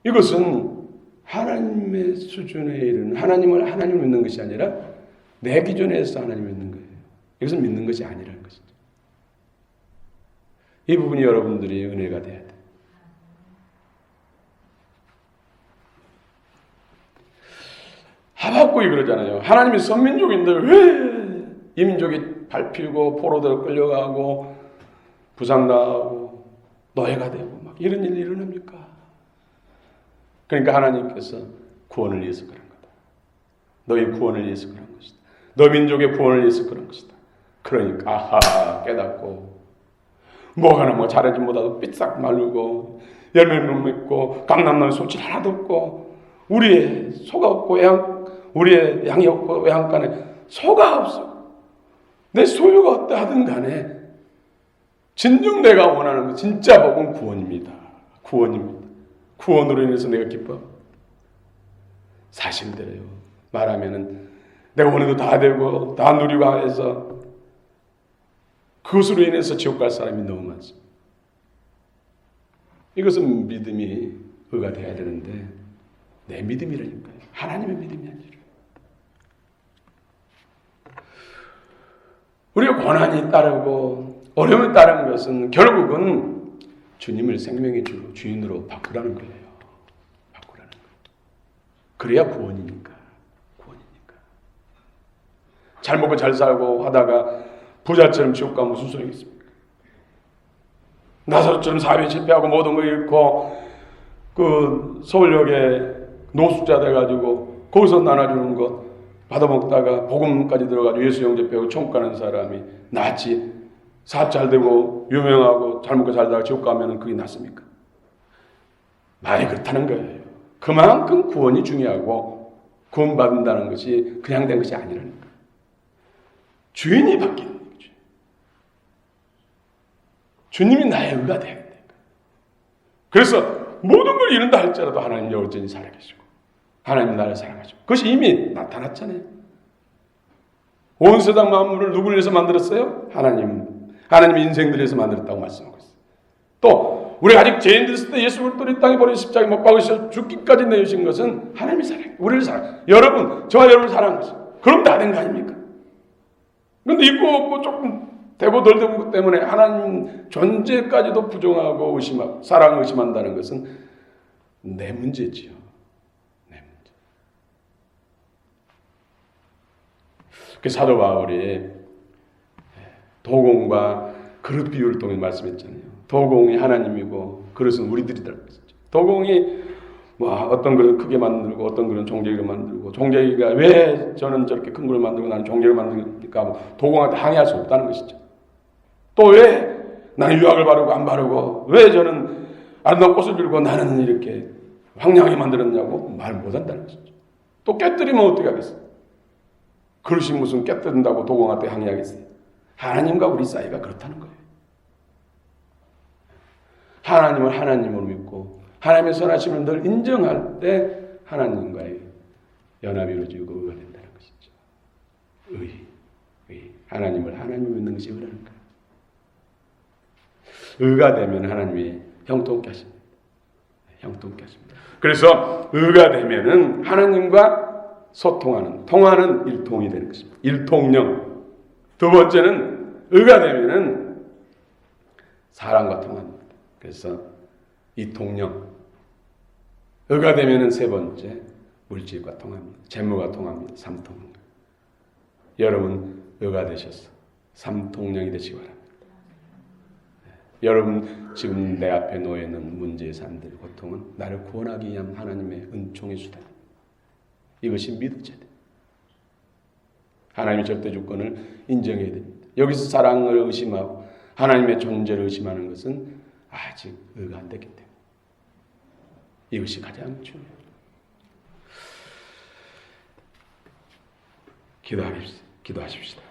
이것은 하나님의 수준에 이르는, 하나님을 믿는 것이 아니라 내 기준에서 하나님을 믿는 거예요. 이것은 믿는 것이 아니라는 것이죠. 이 부분이 여러분들이 은혜가 돼야 돼요. 하박국이 그러잖아요. 하나님이 선민족인데 왜 이 민족이 밟히고 포로대로 끌려가고 부상당하고 노예가 되고 막 이런 일이 일어납니까? 그러니까 하나님께서 구원을 위해서 그런 거다. 너희 구원을 위해서 그런 것이다. 너 민족의 구원을 위해서 그런 것이다. 그러니까 아하 깨닫고, 뭐가 뭐 잘하지 못하고 삐싹 마르고 열매를 못 맺고 감남나무 소질 하나도 없고 우리의 소가 없고 우리의 양이 없고 외양간에 소가 없어. 내 소유가 어떠 하든 간에 진정 내가 원하는 것, 진짜 복은 구원입니다. 구원입니다. 구원으로 인해서 내가 기뻐. 사실대로요. 말하면은 내가 원해도 다 되고 다 누리고 해서 그것으로 인해서 지옥 갈 사람이 너무 많습니다. 이것은 믿음이 의가 돼야 되는데 내 믿음이라니까요. 하나님의 믿음이 아니라. 우리가 고난이 따르고 어려움이 따르는 것은 결국은 주님을 생명의 주인으로 바꾸라는 거예요. 바꾸라는 거예요. 그래야 구원이니까. 구원이니까. 잘 먹고 잘 살고 하다가 부자처럼 지옥 가면 무슨 소용이 있습니까? 나사로처럼 사회에 실패하고 모든 걸 잃고 그 서울역에 노숙자 돼가지고 거기서 나눠주는 것 받아먹다가 복음까지 들어가지고 예수 영접 배우고 천국 가는 사람이 낫지, 사업 잘 되고 유명하고 잘 먹고 살다가 지옥 가면 그게 낫습니까? 말이 그렇다는 거예요. 그만큼 구원이 중요하고 구원받는다는 것이 그냥 된 것이 아니라는 거예요. 주인이 바뀌는 거죠. 주님이 나의 의가 돼야 된다. 그래서 모든 걸 잃는다 할지라도 하나님 여전히 살아계시고 하나님 나를 사랑하시고, 그것이 이미 나타났잖아요. 온 세상 만물을 누구를 위해서 만들었어요? 하나님이 인생들을 위해서 만들었다고 말씀하고 있어요. 또 우리가 아직 죄인 됐을 때 예수 그리스도를 이 땅에 버리고 십자가에 못 박으셔서 죽기까지 내주신 것은 하나님이 사랑해요. 우리를 사랑해요. 여러분, 저와 여러분을 사랑하는 것이죠. 그럼 다 된 거 아닙니까? 그런데 있고 없고 조금 되고 덜 되는 것 때문에 하나님 존재까지도 부정하고 의심하고 사랑을 의심한다는 것은 내 문제지요. 그 사도 바울이 도공과 그릇 비유를 통해 말씀했잖아요. 도공이 하나님이고 그릇은 우리들이라고 했었죠. 도공이 어떤 그릇 크게 만들고 어떤 그릇은 종재기를 만들고, 종재기가 왜 저는 저렇게 큰 그릇을 만들고 나는 종재기를 만드니까 도공한테 항의할 수 없다는 것이죠. 또 왜 나는 유학을 바르고 안 바르고 왜 저는 아름다운 꽃을 빌고 나는 이렇게 황량하게 만들었냐고 말 못한다는 것이죠. 또 깨뜨리면 어떻게 하겠어요? 그릇이 무슨 깨뜨린다고 도공한테 항의하겠어요? 하나님과 우리 사이가 그렇다는 거예요. 하나님을 하나님으로 믿고 하나님의 선하심을 늘 인정할 때 하나님과의 연합이 이루어지고 의가 된다는 것이죠. 의. 하나님을 하나님으로 믿는 것이 의라는 거예요. 의가 되면 하나님이 형통케 하십니다. 형통케 하십니다. 그래서 의가 되면은 하나님과 통하는 일통이 되는 것입니다. 일통령. 두 번째는 의가 되면은 사람과 통합니다. 그래서 이통령. 의가 되면은 세 번째 물질과 통합니다. 재물과 통합니다. 삼통령. 여러분 의가 되셔서 삼통령이 되시기 바랍니다. 여러분 지금 내 앞에 놓여 있는 문제, 산들, 고통은 나를 구원하기 위한 하나님의 은총의 수단. 이것이 믿어져야 돼. 하나님의 절대 주권을 인정해야 됩니다. 여기서 사랑을 의심하고 하나님의 존재를 의심하는 것은 아직 의가 안 됐기 때문에 이것이 가장 중요해요. 기도하십시다.